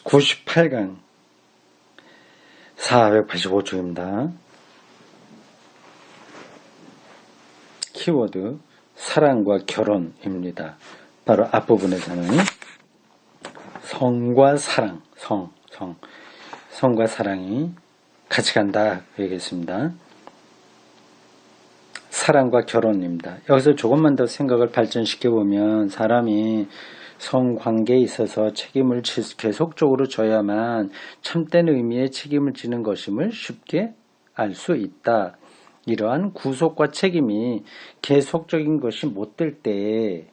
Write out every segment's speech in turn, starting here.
98강 485쪽입니다. 키워드 사랑과 결혼입니다. 바로 앞부분에서는 성과 사랑, 성과 사랑이 같이 간다 얘기했습니다. 사랑과 결혼입니다. 여기서 조금만 더 생각을 발전시켜 보면 사람이 성관계에 있어서 책임을 계속적으로 져야만 참된 의미의 책임을 지는 것임을 쉽게 알 수 있다. 이러한 구속과 책임이 계속적인 것이 못 될 때에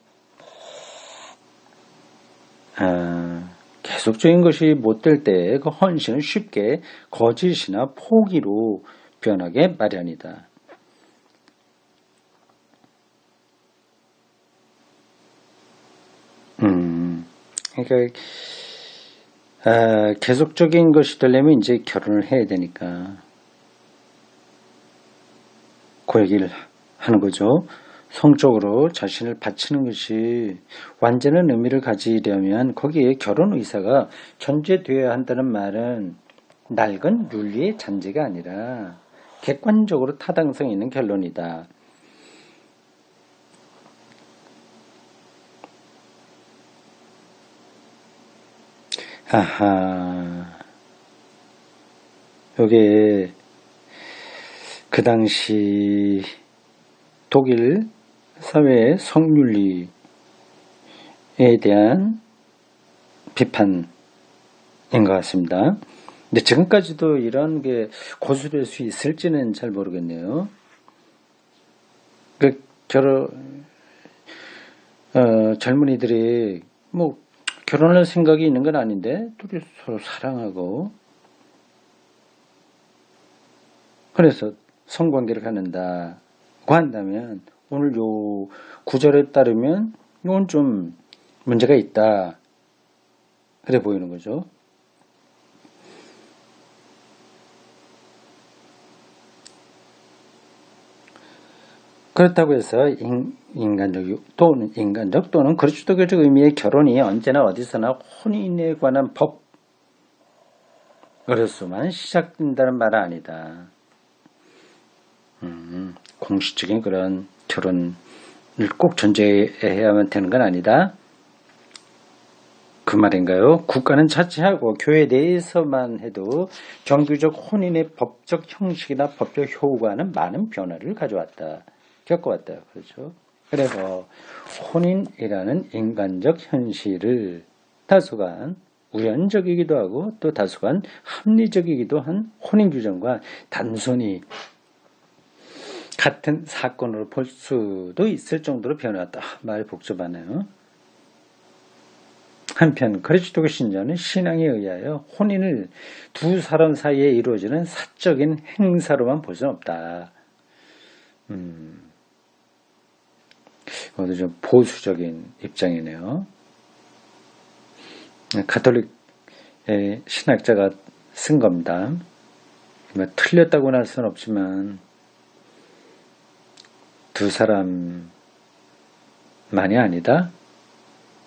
계속적인 것이 못 될 때에 그 헌신은 쉽게 거짓이나 포기로 변하게 마련이다. 그러니까 계속적인 것이 되려면 이제 결혼을 해야 되니까 그 얘기를 하는 거죠. 성적으로 자신을 바치는 것이 완전한 의미를 가지려면 거기에 결혼 의사가 존재되어야 한다는 말은 낡은 윤리의 잔재가 아니라 객관적으로 타당성 있는 결론이다. 아하, 요게 그 당시 독일 사회의 성윤리에 대한 비판인 것 같습니다. 근데 지금까지도 이런 게 고수될 수 있을지는 잘 모르겠네요. 그 젊은이들이 뭐 결혼할 생각이 있는 건 아닌데 둘이 서로 사랑하고 그래서 성관계를 갖는다고 한다면 오늘 요 구절에 따르면 이건 좀 문제가 있다 그래 보이는 거죠. 그렇다고 해서 인간적 또는 그리스도교적 의미의 결혼이 언제나 어디서나 혼인에 관한 법으로서만 시작된다는 말은 아니다. 공식적인 그런 결혼을 꼭 전제해야만 되는 건 아니다. 그 말인가요? 국가는 자체하고 교회 내에서만 해도 정규적 혼인의 법적 형식이나 법적 효과는 많은 변화를 가져왔다. 겪어왔다. 그렇죠. 그래서 혼인이라는 인간적 현실을 다소간 우연적이기도 하고 또 다소간 합리적이기도 한 혼인 규정과 단순히 같은 사건으로 볼 수도 있을 정도로 변화했다. 말 복잡하네요. 한편 그리스도교 신자는 신앙에 의하여 혼인을 두 사람 사이에 이루어지는 사적인 행사로만 볼 수는 없다. 이것도 좀 보수적인 입장이네요. 가톨릭의 신학자가 쓴 겁니다. 뭐 틀렸다고는 할 수는 없지만 두 사람만이 아니다.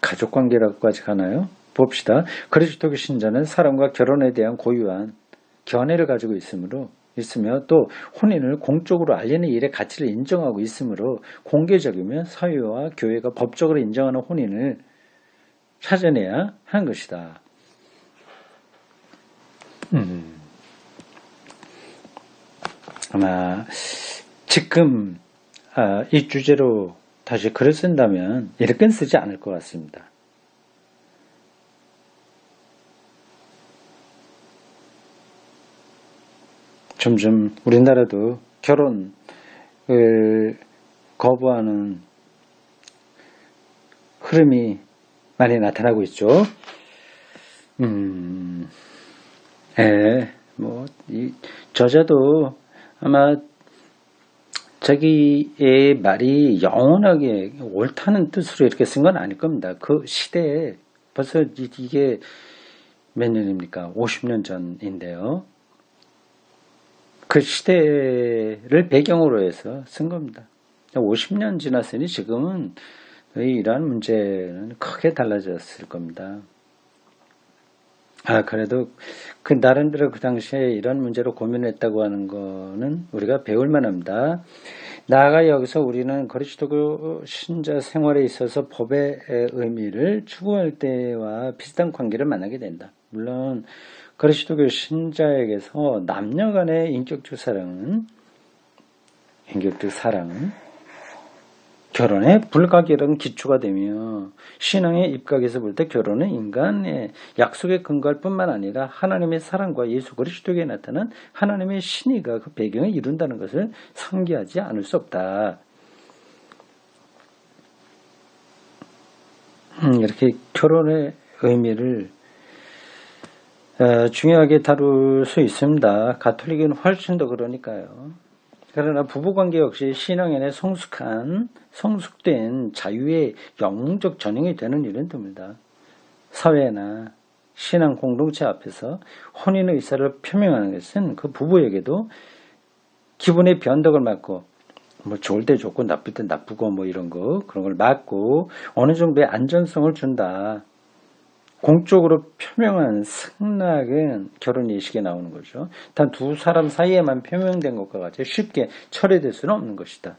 가족관계라고까지 가나요? 봅시다. 그리스도교 신자는 사람과 결혼에 대한 고유한 견해를 가지고 있으며 또 혼인을 공적으로 알리는 일의 가치를 인정하고 있으므로 공개적이며 사회와 교회가 법적으로 인정하는 혼인을 찾아내야 하는 것이다. 아마 지금 이 주제로 다시 글을 쓴다면 이렇게는 쓰지 않을 것 같습니다. 점점 우리나라도 결혼을 거부하는 흐름이 많이 나타나고 있죠. 이 저자도 아마 자기의 말이 영원하게 옳다는 뜻으로 이렇게 쓴 건 아닐 겁니다. 그 시대에 벌써 이게 몇 년입니까? 50년 전인데요. 그 시대를 배경으로 해서 쓴 겁니다. 50년 지났으니 지금은 이러한 문제는 크게 달라졌을 겁니다. 그래도 그 나름대로 그 당시에 이런 문제로 고민했다고 하는 거는 우리가 배울 만합니다. 나아가 여기서 우리는 그리스도교 신자 생활에 있어서 법의 의미를 추구할 때와 비슷한 관계를 만나게 된다. 물론 그리스도교 신자에게서 남녀 간의 인격적 사랑은 결혼의 불가결한 기초가 되며 신앙의 입각에서 볼 때 결혼은 인간의 약속에 근거할 뿐만 아니라 하나님의 사랑과 예수 그리스도에게 나타난 하나님의 신의가 그 배경을 이룬다는 것을 상기하지 않을 수 없다. 이렇게 결혼의 의미를 중요하게 다룰 수 있습니다. 가톨릭은 훨씬 더 그러니까요. 그러나 부부관계 역시 신앙인의 성숙된 자유의 영웅적 전형이 되는 일은 드물다. 사회나 신앙 공동체 앞에서 혼인의 의사를 표명하는 것은 그 부부에게도 기분의 변덕을 막고 뭐 좋을 때 좋고 나쁠 때 나쁘고 뭐 이런 거 그런 걸 막고 어느 정도의 안전성을 준다. 공적으로 표명한 승낙은 결혼 예식에 나오는 거죠. 단 두 사람 사이에만 표명된 것과 같이 쉽게 철회될 수는 없는 것이다.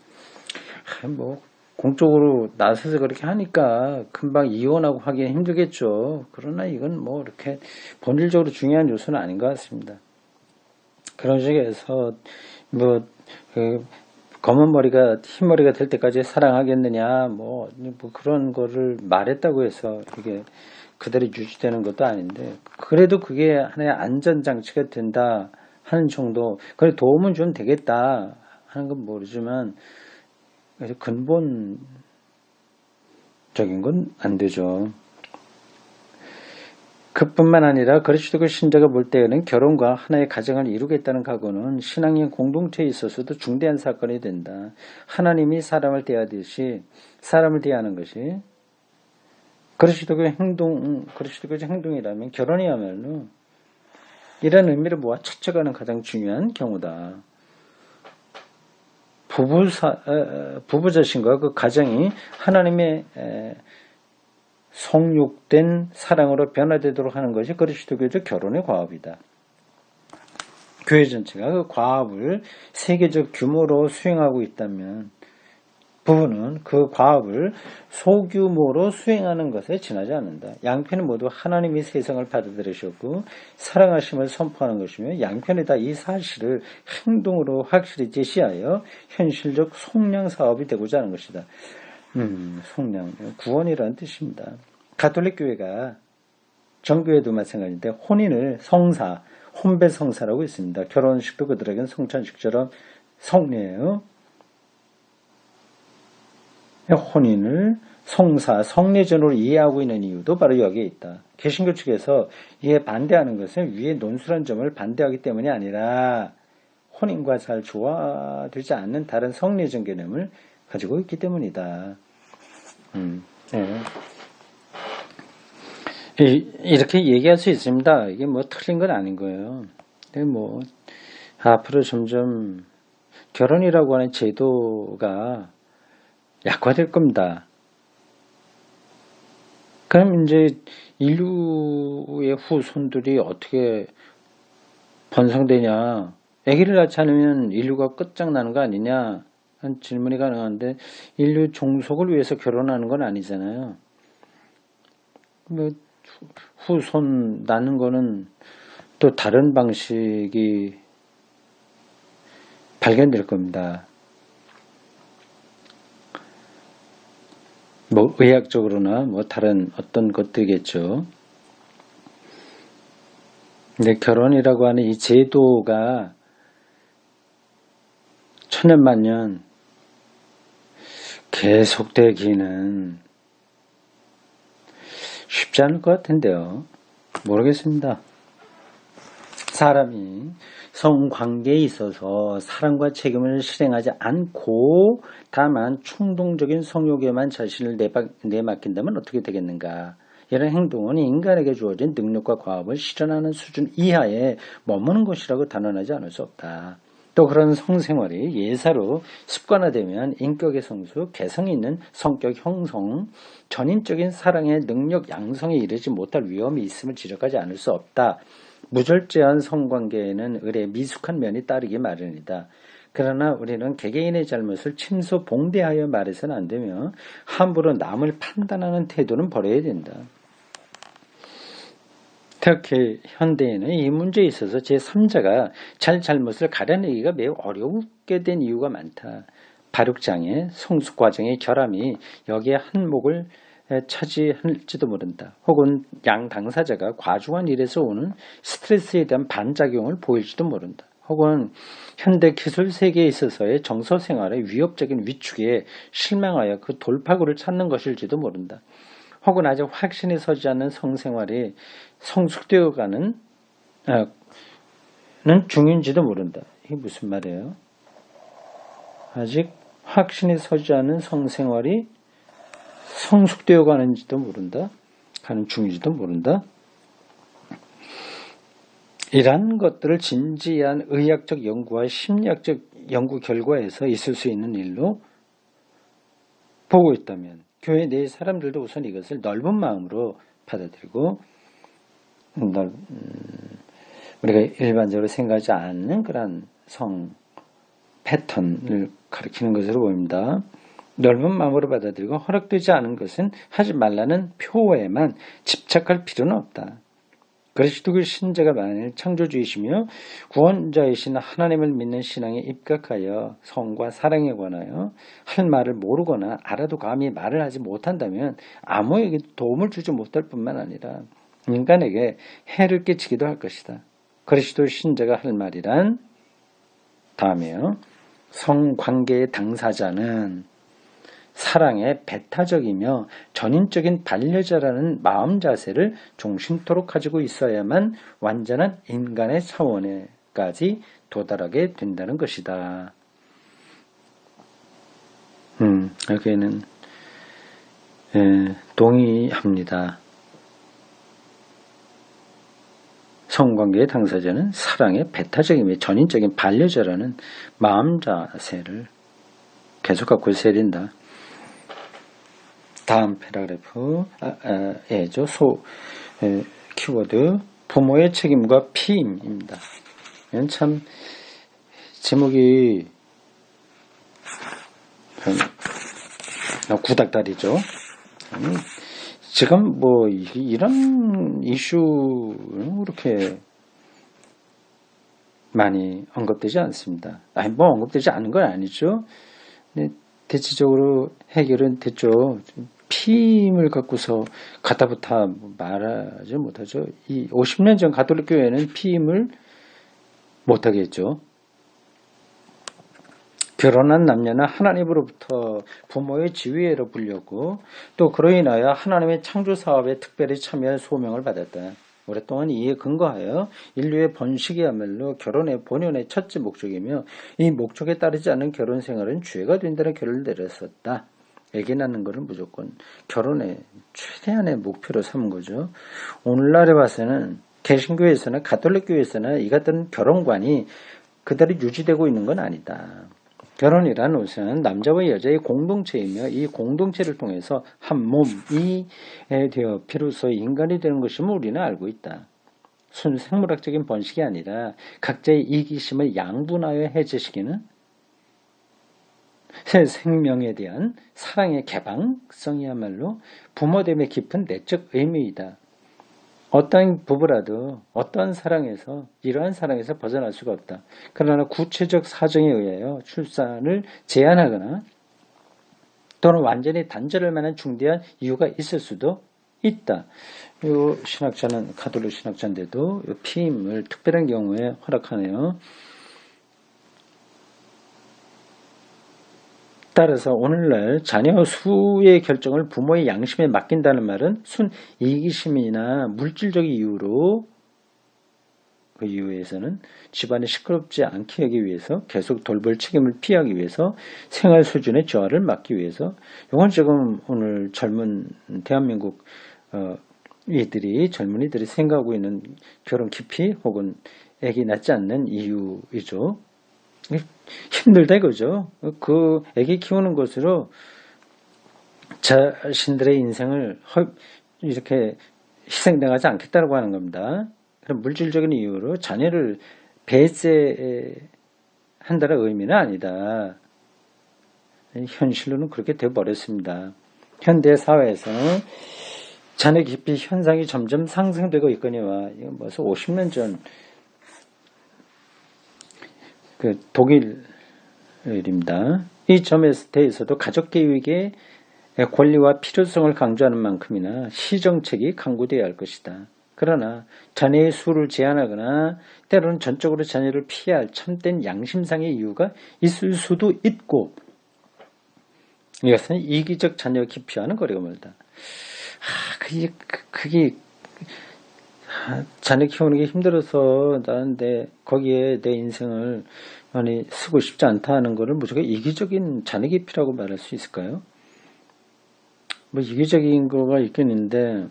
뭐 공적으로 나서서 그렇게 하니까 금방 이혼하고 하기는 힘들겠죠. 그러나 이건 뭐 이렇게 본질적으로 중요한 요소는 아닌 것 같습니다. 그런 식에서 검은 머리가 흰 머리가 될 때까지 사랑하겠느냐 뭐 그런 거를 말했다고 해서 이게 그대로 유지되는 것도 아닌데 그래도 그게 하나의 안전장치가 된다 하는 정도 그래 도움은 좀 되겠다 하는 건 모르지만 근본적인 건 안 되죠. 그뿐만 아니라 그리스도교 신자가 볼 때에는 결혼과 하나의 가정을 이루겠다는 각오는 신앙인 공동체에 있어서도 중대한 사건이 된다. 하나님이 사람을 대하듯이 사람을 대하는 것이 그리스도교의 행동이라면 결혼이야말로 이런 의미를 모아 찾아가는 가장 중요한 경우다. 부부 자신과 그 가정이 하나님의 성육된 사랑으로 변화되도록 하는 것이 그리스도교적 결혼의 과업이다. 교회 전체가 그 과업을 세계적 규모로 수행하고 있다면 부부는 그 과업을 소규모로 수행하는 것에 지나지 않는다. 양편은 모두 하나님이 세상을 받아들이셨고 사랑하심을 선포하는 것이며 양편이 다 이 사실을 행동으로 확실히 제시하여 현실적 속량 사업이 되고자 하는 것이다. 속량, 구원이라는 뜻입니다. 가톨릭 교회가 정교회도 마찬가지인데 혼인을 성사, 혼배 성사라고 있습니다. 결혼식도 그들에게는 성찬식처럼 성례예요. 혼인을 성사, 성례전으로 이해하고 있는 이유도 바로 여기에 있다. 개신교 측에서 이에 반대하는 것은 위에 논술한 점을 반대하기 때문이 아니라 혼인과 잘 조화되지 않는 다른 성례전 개념을 가지고 있기 때문이다. 네. 이렇게 얘기할 수 있습니다. 이게 뭐 틀린 건 아닌 거예요. 근데 뭐 앞으로 점점 결혼이라고 하는 제도가 약화될 겁니다. 그럼 이제 인류의 후손들이 어떻게 번성되냐? 아기를 낳지 않으면 인류가 끝장나는 거 아니냐? 한 질문이 가능한데 인류 종속을 위해서 결혼하는 건 아니잖아요. 뭐 후손 낳는 거는 또 다른 방식이 발견될 겁니다. 뭐 의학적으로나 뭐 다른 어떤 것들이겠죠. 근데 결혼이라고 하는 이 제도가 천년만년 계속되기는 쉽지 않을 것 같은데요. 모르겠습니다. 사람이 성관계에 있어서 사랑과 책임을 실행하지 않고 다만 충동적인 성욕에만 자신을 내맡긴다면 어떻게 되겠는가. 이런 행동은 인간에게 주어진 능력과 과업을 실현하는 수준 이하에 머무는 것이라고 단언하지 않을 수 없다. 또 그런 성생활이 예사로 습관화되면 인격의 성숙, 개성이 있는 성격 형성, 전인적인 사랑의 능력 양성에 이르지 못할 위험이 있음을 지적하지 않을 수 없다. 무절제한 성관계에는 을의 미숙한 면이 따르기 마련이다. 그러나 우리는 개개인의 잘못을 침소봉대하여 말해서는 안 되며 함부로 남을 판단하는 태도는 버려야 된다. 특히 현대에는 이 문제에 있어서 제3자가 잘못을 가려내기가 매우 어렵게 된 이유가 많다. 발육장애, 성숙과정의 결함이 여기에 한몫을 차지할지도 모른다. 혹은 양 당사자가 과중한 일에서 오는 스트레스에 대한 반작용을 보일지도 모른다. 혹은 현대 기술 세계에 있어서의 정서 생활의 위협적인 위축에 실망하여 그 돌파구를 찾는 것일지도 모른다. 혹은 아직 확신이 서지 않는 성생활이 성숙되어가는 중인지도 모른다. 이게 무슨 말이에요? 아직 확신이 서지 않은 성생활이 성숙되어 가는지도 모른다. 가는 중인지도 모른다. 이러한 것들을 진지한 의학적 연구와 심리학적 연구 결과에서 있을 수 있는 일로 보고 있다면 교회 내 사람들도 우선 이것을 넓은 마음으로 받아들이고 우리가 일반적으로 생각하지 않는 그런 성 패턴을 가리키는 것으로 보입니다. 넓은 마음으로 받아들이고 허락되지 않은 것은 하지 말라는 표에만 집착할 필요는 없다. 그리스도의 신자가 만일 창조주이시며 구원자이신 하나님을 믿는 신앙에 입각하여 성과 사랑에 관하여 할 말을 모르거나 알아도 감히 말을 하지 못한다면 아무에게도 도움을 주지 못할 뿐만 아니라 인간에게 해를 끼치기도 할 것이다. 그리스도의 신자가 할 말이란 다음에요. 성관계의 당사자는 사랑에 배타적이며 전인적인 반려자라는 마음 자세를 중심토록 가지고 있어야만 완전한 인간의 차원에까지 도달하게 된다는 것이다. 여기에는 동의합니다. 성관계의 당사자는 사랑에 배타적이며 전인적인 반려자라는 마음 자세를 계속 갖고 있어야 된다. 다음 패러그래프죠. 키워드 부모의 책임과 피임입니다. 이건 참 제목이 구닥다리죠. 지금 뭐 이런 이슈는 그렇게 많이 언급되지 않습니다. 아니 뭐 언급되지 않은 건 아니죠. 근데 대체적으로 해결은 됐죠. 피임을 갖고서 가타부타 말하지 못하죠. 이 50년 전 가톨릭 교회는 피임을 못하게 했죠. 결혼한 남녀는 하나님으로부터 부모의 지위로 불렸고 또 그로 인하여 하나님의 창조 사업에 특별히 참여할 소명을 받았다. 오랫동안 이에 근거하여 인류의 번식이야말로 결혼의 본연의 첫째 목적이며 이 목적에 따르지 않는 결혼 생활은 죄가 된다는 결론을 내렸었다. 애기 낳는 것은 무조건 결혼의 최대한의 목표로 삼은 거죠. 오늘날에 봐서는 개신교에서나 가톨릭교에서나 이 같은 결혼관이 그대로 유지되고 있는 건 아니다. 결혼이란 우선 남자와 여자의 공동체이며 이 공동체를 통해서 한 몸이 되어 비로소 인간이 되는 것임을 우리는 알고 있다. 순 생물학적인 번식이 아니라 각자의 이기심을 양분하여 해제시키는 새 생명에 대한 사랑의 개방성이야말로 부모됨의 깊은 내적 의미이다. 어떤 부부라도 어떤 사랑에서 이러한 사랑에서 벗어날 수가 없다. 그러나 구체적 사정에 의하여 출산을 제한하거나 또는 완전히 단절할 만한 중대한 이유가 있을 수도 있다. 이 신학자는 가톨릭 신학자인데도 이 피임을 특별한 경우에 허락하네요. 따라서 오늘날 자녀 수의 결정을 부모의 양심에 맡긴다는 말은 순 이기심이나 물질적 이유로 그 이유에서는 집안이 시끄럽지 않게 하기 위해서 계속 돌볼 책임을 피하기 위해서 생활 수준의 저하를 막기 위해서 이건 지금 오늘 젊은 대한민국 젊은이들이 생각하고 있는 결혼 기피 혹은 애기 낳지 않는 이유이죠. 힘들다 이거죠. 그 애기 키우는 것으로 자신들의 인생을 이렇게 희생당하지 않겠다고 하는 겁니다. 그럼 물질적인 이유로 자녀를 배제한다는 의미는 아니다. 현실로는 그렇게 되어버렸습니다. 현대 사회에서는 자녀 기피 현상이 점점 상승되고 있거니와 이건 벌써 50년 전 그 독일입니다. 이 점에 대해서도 가족 계획의 권리와 필요성을 강조하는 만큼이나 시정책이 강구되어야 할 것이다. 그러나 자녀의 수를 제한하거나 때로는 전적으로 자녀를 피할 참된 양심상의 이유가 있을 수도 있고 이것은 이기적 자녀 기피와는 거리가 멀다. 그게 자녀 키우는 게 힘들어서 나는데 거기에 내 인생을 많이 쓰고 싶지 않다 하는 것을 무조건 이기적인 자녀 기피라고 말할 수 있을까요? 뭐 이기적인 거가 있겠는데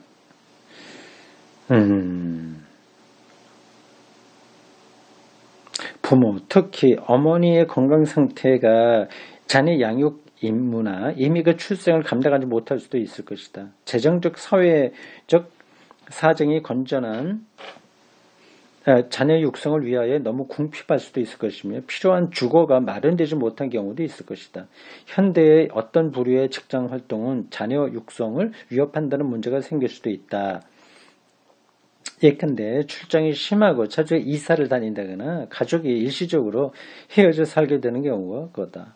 부모, 특히 어머니의 건강 상태가 자녀 양육 임무나 이미 그 출생을 감당하지 못할 수도 있을 것이다. 재정적, 사회적 사정이 건전한 자녀 육성을 위하여 너무 궁핍할 수도 있을 것이며 필요한 주거가 마련되지 못한 경우도 있을 것이다. 현대의 어떤 부류의 직장 활동은 자녀 육성을 위협한다는 문제가 생길 수도 있다. 예컨대 출장이 심하고 자주 이사를 다닌다거나 가족이 일시적으로 헤어져 살게 되는 경우가 그거다.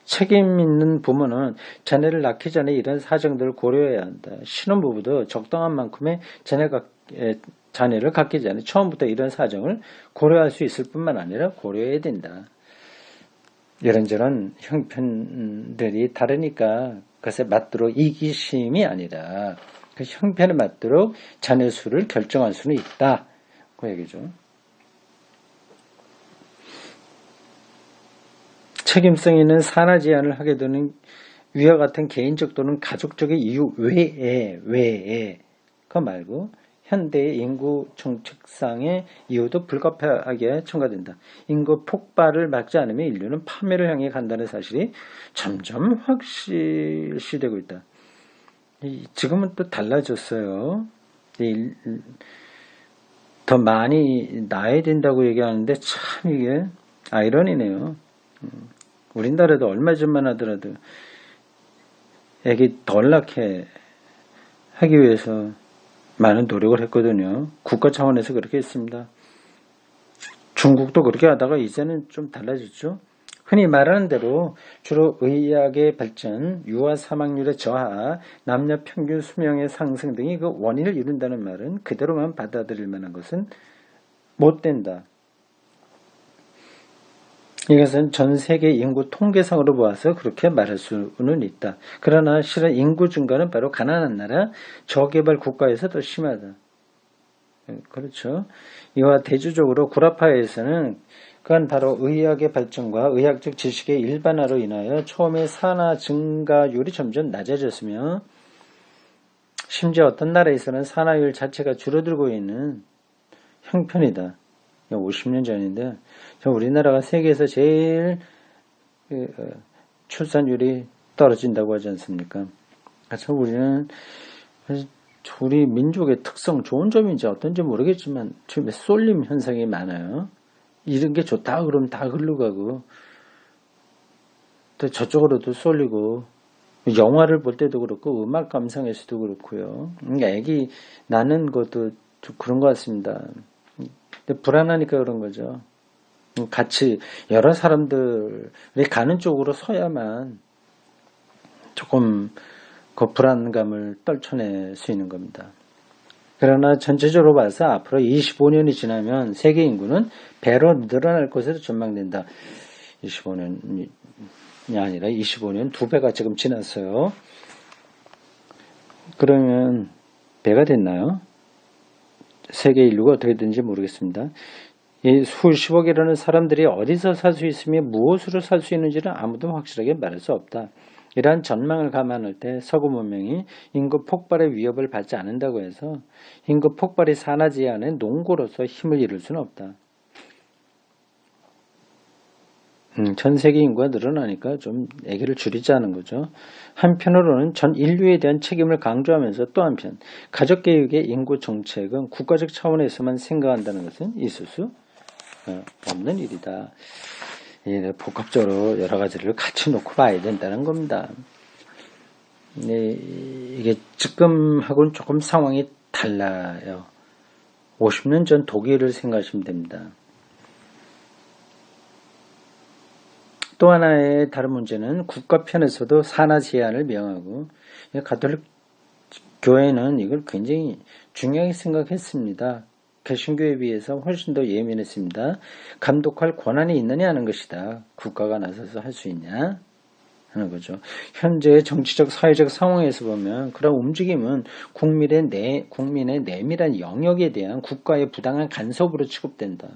책임 있는 부모는 자녀를 낳기 전에 이런 사정들을 고려해야 한다. 신혼부부도 적당한 만큼의 자녀를 갖기 전에 처음부터 이런 사정을 고려할 수 있을 뿐만 아니라 고려해야 된다. 이런저런 형편들이 다르니까 그것에 맞도록 이기심이 아니라 그 형편에 맞도록 자녀 수를 결정할 수는 있다. 그 얘기죠. 책임성 있는 산하 제한을 하게 되는 위와 같은 개인적 또는 가족적인 이유 외에 그거 말고 현대의 인구 정책상의 이유도 불가피하게 첨가된다. 인구 폭발을 막지 않으면 인류는 파멸을 향해 간다는 사실이 점점 확실시되고 있다. 지금은 또 달라졌어요. 더 많이 낳아야 된다고 얘기하는데 참 이게 아이러니네요. 우리나라도 얼마 전만 하더라도 애기 덜 낳게 하기 위해서 많은 노력을 했거든요. 국가 차원에서 그렇게 했습니다. 중국도 그렇게 하다가 이제는 좀 달라졌죠. 흔히 말하는 대로 주로 의학의 발전, 유아 사망률의 저하, 남녀 평균 수명의 상승 등이 그 원인을 이룬다는 말은 그대로만 받아들일 만한 것은 못 된다. 이것은 전 세계 인구 통계상으로 보아서 그렇게 말할 수는 있다. 그러나 실은 인구 증가는 바로 가난한 나라, 저개발 국가에서 더 심하다. 그렇죠. 이와 대조적으로 구라파에서는 그건 바로 의학의 발전과 의학적 지식의 일반화로 인하여 처음에 산화 증가율이 점점 낮아졌으며 심지어 어떤 나라에서는 산화율 자체가 줄어들고 있는 형편이다. 50년 전인데 우리나라가 세계에서 제일 출산율이 떨어진다고 하지 않습니까? 그래서 우리 민족의 특성 좋은 점인지 어떤지 모르겠지만 지금 쏠림 현상이 많아요. 이런 게 좋다 그러면 다 흘러가고 또 저쪽으로도 쏠리고 영화를 볼 때도 그렇고 음악 감상에서도 그렇고요. 그러니까 애기 낳는 것도 좀 그런 것 같습니다. 근데 불안하니까 그런 거죠. 같이 여러 사람들이 가는 쪽으로 서야만 조금 그 불안감을 떨쳐낼 수 있는 겁니다. 그러나 전체적으로 봐서 앞으로 25년이 지나면 세계 인구는 배로 늘어날 것으로 전망된다. 25년이 아니라 25년 2배가 지금 지났어요. 그러면 배가 됐나요? 세계 인류가 어떻게 되는지 모르겠습니다. 이 수십억이라는 사람들이 어디서 살 수 있으며 무엇으로 살 수 있는지는 아무도 확실하게 말할 수 없다. 이러한 전망을 감안할 때 서구 문명이 인구 폭발의 위협을 받지 않는다고 해서 인구 폭발이 산하 제한의 농고로서 힘을 이룰 수는 없다. 전 세계 인구가 늘어나니까 좀 아기를 줄이자는 거죠. 한편으로는 전 인류에 대한 책임을 강조하면서 또 한편 가족 계획의 인구 정책은 국가적 차원에서만 생각한다는 것은 있을 수 없는 일이다. 복합적으로 여러 가지를 같이 놓고 봐야 된다는 겁니다. 네, 이게 지금하고는 조금 상황이 달라요. 50년 전 독일을 생각하시면 됩니다. 또 하나의 다른 문제는 국가 편에서도 산하 제한을 명하고 가톨릭 교회는 이걸 굉장히 중요하게 생각했습니다. 개신교에 비해서 훨씬 더 예민했습니다. 감독할 권한이 있느냐 하는 것이다. 국가가 나서서 할 수 있냐 하는 거죠. 현재 정치적 사회적 상황에서 보면 그런 움직임은 국민의 내밀한 영역에 대한 국가의 부당한 간섭으로 취급된다.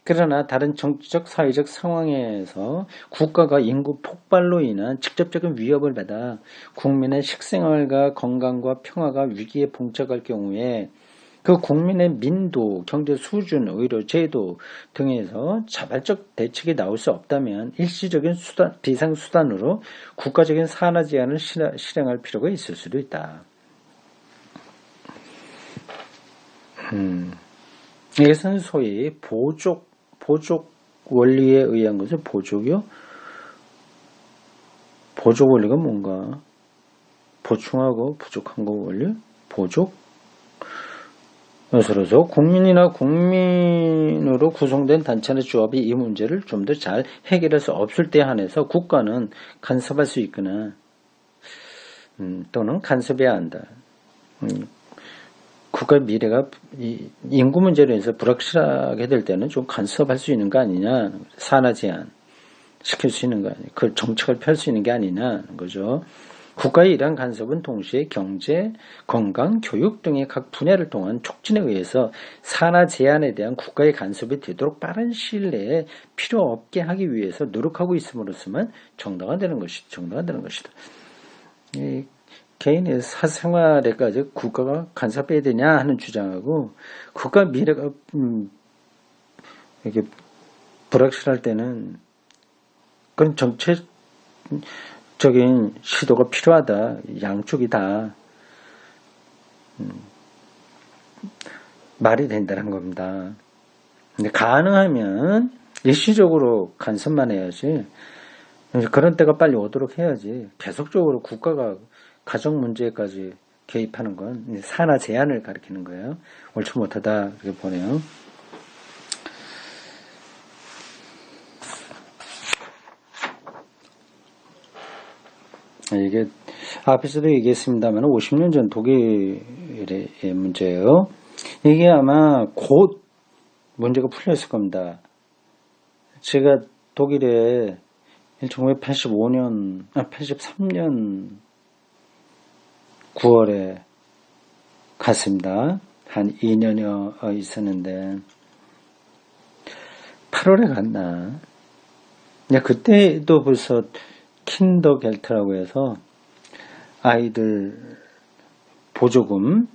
그러나 다른 정치적 사회적 상황에서 국가가 인구 폭발로 인한 직접적인 위협을 받아 국민의 식생활과 건강과 평화가 위기에 봉착할 경우에 그 국민의 민도, 경제 수준, 의료 제도 등에서 자발적 대책이 나올 수 없다면 일시적인 비상수단으로 국가적인 산하 제한을 실행할 필요가 있을 수도 있다. 이것은 소위 보족 원리에 의한 것을 보족이요? 보족 원리가 뭔가? 보충하고 부족한 거 원리? 보족? 그래서 국민이나 국민으로 구성된 단체나 조합이 이 문제를 좀 더 잘 해결할 수 없을 때 한해서 국가는 간섭할 수 있거나 또는 간섭해야 한다. 국가의 미래가 인구 문제로 인해서 불확실하게 될 때는 좀 간섭할 수 있는 거 아니냐. 산하 제한 시킬 수 있는 거 아니냐. 그 정책을 펼 수 있는 게 아니냐는 거죠. 국가의 이러한 간섭은 동시에 경제, 건강, 교육 등의 각 분야를 통한 촉진에 의해서 산하 제한에 대한 국가의 간섭이 되도록 빠른 시일 내에 필요 없게 하기 위해서 노력하고 있음으로써만 정당화되는 것이다. 개인의 사생활에까지 국가가 간섭해야 되냐 하는 주장하고 국가 미래가 이렇게 불확실할 때는 그건 정책적인 시도가 필요하다. 양쪽이 다 말이 된다는 겁니다. 근데 가능하면 일시적으로 간섭만 해야지. 그런 때가 빨리 오도록 해야지. 계속적으로 국가가 가정 문제까지 개입하는 건 산하 제한을 가리키는 거예요. 옳지 못하다 이렇게 보네요. 이게 앞에서도 얘기했습니다만 50년 전 독일의 문제예요. 이게 아마 곧 문제가 풀렸을 겁니다. 제가 독일에 1983년 9월에 갔습니다. 한 2년여 있었는데 8월에 갔나. 그때도 벌써 킨더겔트라고 해서 아이들 보조금이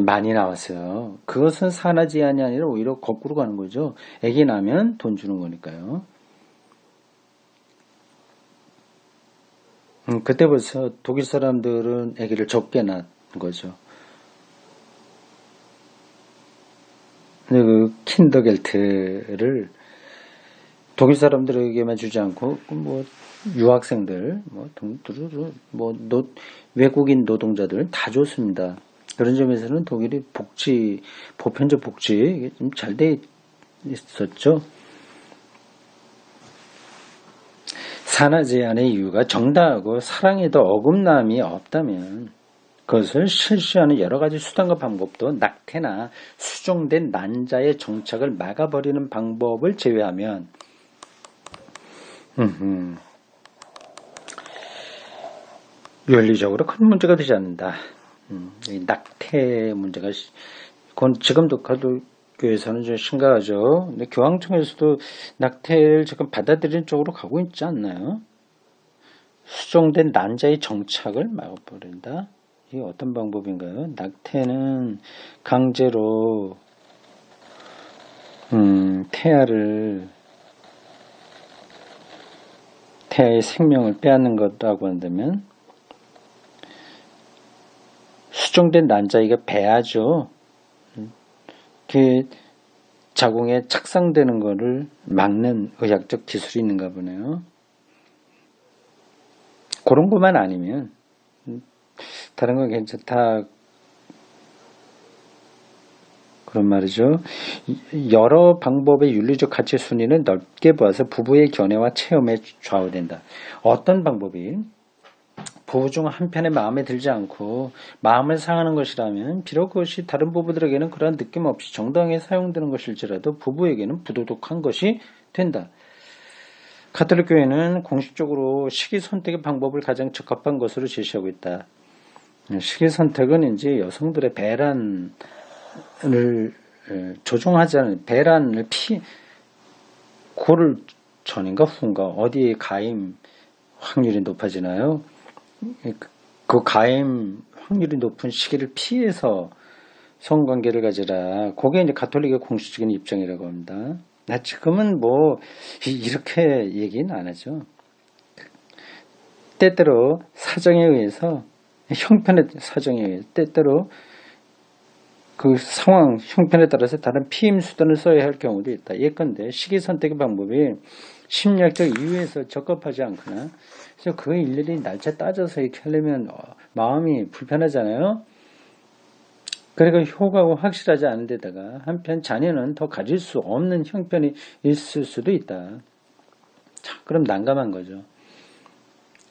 많이 나왔어요. 그것은 산하 제한이 아니라 오히려 거꾸로 가는 거죠. 아기 나면 돈 주는 거니까요. 그때 벌써 독일 사람들은 아기를 적게 낳은 거죠. 그 킨더겔트를 독일 사람들에게만 주지 않고 유학생들, 외국인 노동자들 다 줬습니다. 그런 점에서는 독일이 보편적 복지 좀 잘 돼 있었죠. 산하 제한의 이유가 정당하고 사랑에도 어긋남이 없다면 그것을 실시하는 여러 가지 수단과 방법도 낙태나 수정된 난자의 정착을 막아버리는 방법을 제외하면 윤리적으로 큰 문제가 되지 않는다. 이 낙태 문제가 그건 지금도 가톨교에서는 좀 심각하죠. 근데 교황청에서도 낙태를 지금 받아들이는 쪽으로 가고 있지 않나요? 수정된 난자의 정착을 막아버린다. 이게 어떤 방법인가요? 낙태는 강제로 태아를 태아의 생명을 빼앗는 것라고 한다면 수정된 난자이가 배아죠. 그 자궁에 착상되는 것을 막는 의학적 기술이 있는가 보네요. 그런 것만 아니면 다른 건 괜찮다. 그런 말이죠. 여러 방법의 윤리적 가치 순위는 넓게 보아서 부부의 견해와 체험에 좌우된다. 어떤 방법이 부부 중 한편의 마음에 들지 않고 마음을 상하는 것이라면 비록 그것이 다른 부부들에게는 그러한 느낌 없이 정당하게 사용되는 것일지라도 부부에게는 부도덕한 것이 된다. 가톨릭 교회는 공식적으로 시기 선택의 방법을 가장 적합한 것으로 제시하고 있다. 시기 선택은 이제 여성들의 배란을 조종하지 않은 배란을 고를 전인가 후인가 어디에 가임 확률이 높아지나요? 그 가임 확률이 높은 시기를 피해서 성관계를 가지라. 그게 이제 가톨릭의 공식적인 입장이라고 합니다. 지금은 뭐 이렇게 얘기는 안 하죠. 때때로 사정에 의해서 형편의 사정에 의해서 때때로 그 상황 형편에 따라서 다른 피임 수단을 써야 할 경우도 있다. 예컨대 시기 선택의 방법이 심리학적 이유에서 적합하지 않거나 그래서 그거 일일이 날짜 따져서 이렇게 하려면 마음이 불편하잖아요. 그러니까 효과가 확실하지 않은 데다가 한편 자녀는 더 가질 수 없는 형편이 있을 수도 있다. 자, 그럼 난감한 거죠.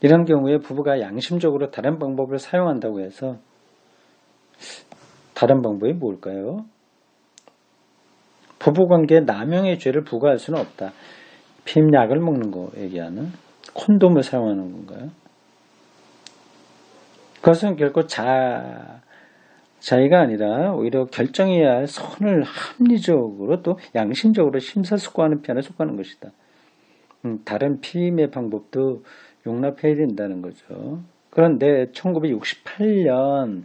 이런 경우에 부부가 양심적으로 다른 방법을 사용한다고 해서 다른 방법이 뭘까요? 부부관계에 남용의 죄를 부과할 수는 없다. 피임약을 먹는 거 얘기하는 콘돔을 사용하는 건가요? 그것은 결코 자의가 아니라 오히려 결정해야 할 선을 합리적으로 또 양심적으로 심사숙고하는 편에 속하는 것이다. 다른 피임의 방법도 용납해야 된다는 거죠. 그런데 1968년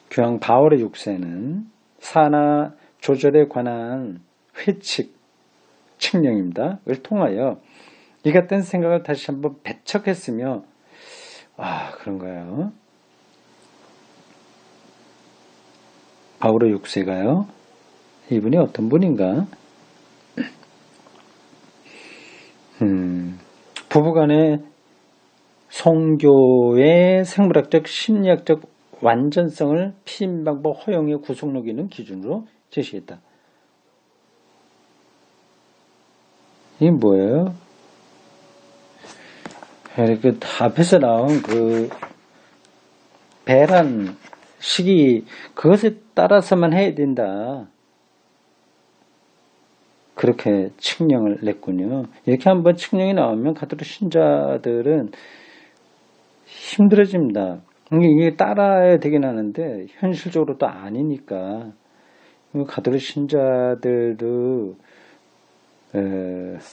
교황 바울의 6세는 산화 조절에 관한 회칙 칙령입니다. 을 통하여 이 같은 생각을 다시 한번 배척했으며 그런가요? 바울의 6세가요? 이분이 어떤 분인가? 부부간의 성교의 생물학적, 심리학적 완전성을 피임 방법 허용의 구속력 있는 기준으로 제시했다. 이게 뭐예요? 그 앞에서 나온 그 배란 시기 그것에 따라서만 해야 된다. 그렇게 칙령을 냈군요. 이렇게 한번 칙령이 나오면 가톨릭 신자들은 힘들어집니다. 이게 따라야 되긴 하는데 현실적으로 또 아니니까 가톨릭 신자들도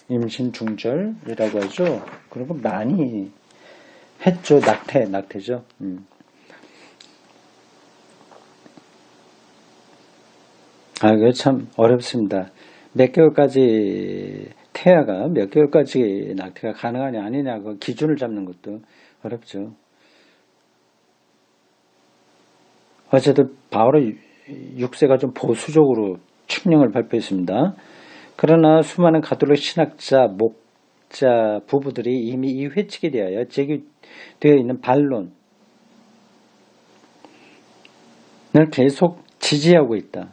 임신 중절이라고 하죠. 그리고 많이 했죠. 낙태죠. 이거 참 어렵습니다. 몇 개월까지 태아가 몇 개월까지 낙태가 가능하냐 아니냐 그 기준을 잡는 것도 어렵죠. 어쨌든 바울의 6세가 좀 보수적으로 칙령을 발표했습니다. 그러나 수많은 가톨릭 신학자, 목자, 부부들이 이미 이 회칙에 대하여 제기되어 있는 반론을 계속 지지하고 있다.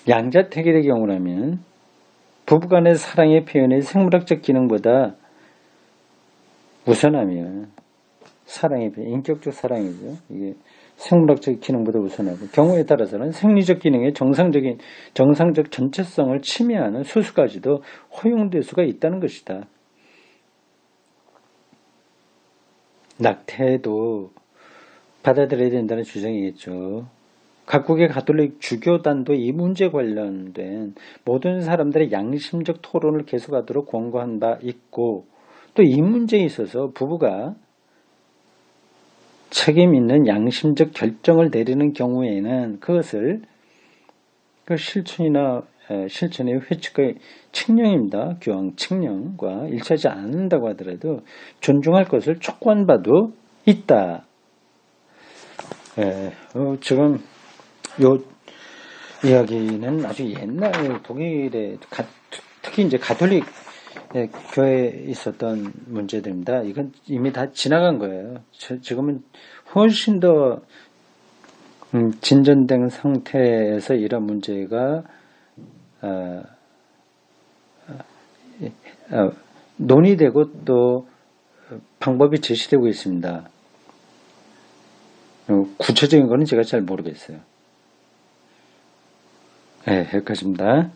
양자택일의 경우라면 부부간의 사랑의 표현이 생물학적 기능보다 우선하며 사랑의 표현, 인격적 사랑이죠. 이게 생물학적 기능보다 우선하고 경우에 따라서는 생리적 기능의 정상적 전체성을 침해하는 수술까지도 허용될 수가 있다는 것이다. 낙태도 받아들여야 된다는 주장이겠죠. 각국의 가톨릭 주교단도 이 문제 관련된 모든 사람들의 양심적 토론을 계속하도록 권고한 바 있고 또 이 문제에 있어서 부부가 책임 있는 양심적 결정을 내리는 경우에는 그것을 그 실천의 회칙의 칙령입니다. 교황 칙령과 일치하지 않는다고 하더라도 존중할 것을 촉구한바도 있다. 지금 요 이야기는 아주 옛날 독일의 특히 이제 가톨릭 교회에 있었던 문제들입니다. 이건 이미 다 지나간 거예요. 지금은 훨씬 더 진전된 상태에서 이런 문제가 논의되고 또 방법이 제시되고 있습니다. 구체적인 거는 제가 잘 모르겠어요. 네, 여기까지입니다.